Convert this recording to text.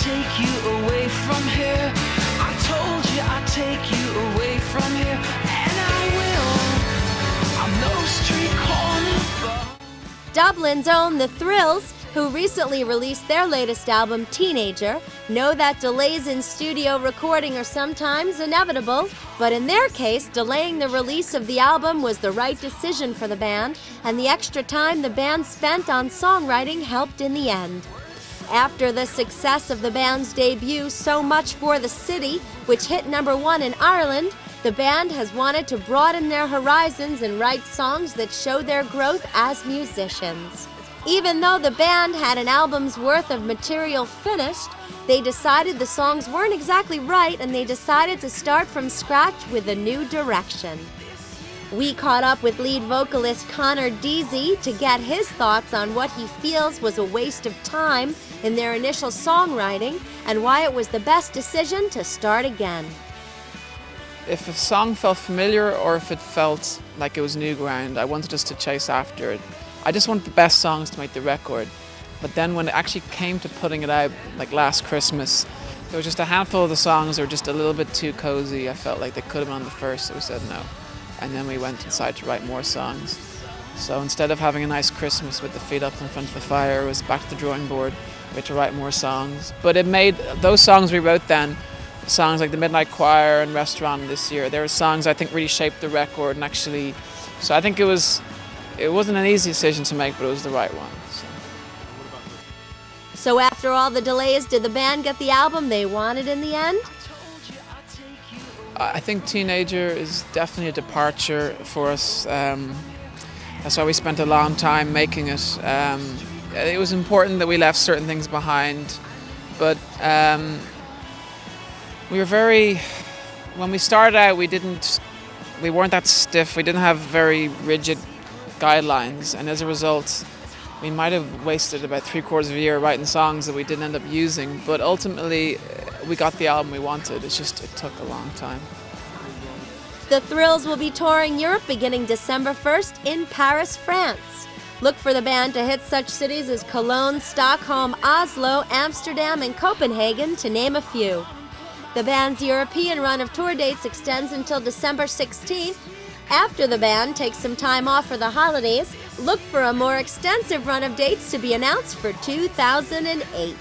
take you away from here. I told you I'd take you away from here, and I will. I'm no street corner bar. Dublin's own The Thrills, who recently released their latest album, Teenager, know that delays in studio recording are sometimes inevitable, but in their case, delaying the release of the album was the right decision for the band, and the extra time the band spent on songwriting helped in the end. After the success of the band's debut, So Much for the City, which hit #1 in Ireland, the band has wanted to broaden their horizons and write songs that show their growth as musicians. Even though the band had an album's worth of material finished, they decided the songs weren't exactly right, and they decided to start from scratch with a new direction. We caught up with lead vocalist Connor Deasy to get his thoughts on what he feels was a waste of time in their initial songwriting and why it was the best decision to start again. If a song felt familiar or if it felt like it was new ground, I wanted us to chase after it. I just wanted the best songs to make the record. But then when it actually came to putting it out, like last Christmas, there was just a handful of the songs that were just a little bit too cozy. I felt like they could have been on the first, so we said no. And then we went and decided to write more songs. So instead of having a nice Christmas with the feet up in front of the fire, it was back to the drawing board. We had to write more songs. But it made those songs we wrote then, songs like The Midnight Choir and Restaurant this year, there were songs I think really shaped the record and actually, so I think it wasn't an easy decision to make, but it was the right one. So after all the delays, did the band get the album they wanted in the end? I think Teenager is definitely a departure for us. That's why we spent a long time making it. It was important that we left certain things behind, but when we started out, we weren't that stiff. We didn't have very rigid guidelines, and as a result, we might have wasted about 3/4 of a year writing songs that we didn't end up using, but ultimately we got the album we wanted. It took a long time. The Thrills will be touring Europe beginning December 1st in Paris, France. Look for the band to hit such cities as Cologne, Stockholm, Oslo, Amsterdam, and Copenhagen, to name a few. The band's European run of tour dates extends until December 16th. After the band takes some time off for the holidays, look for a more extensive run of dates to be announced for 2008.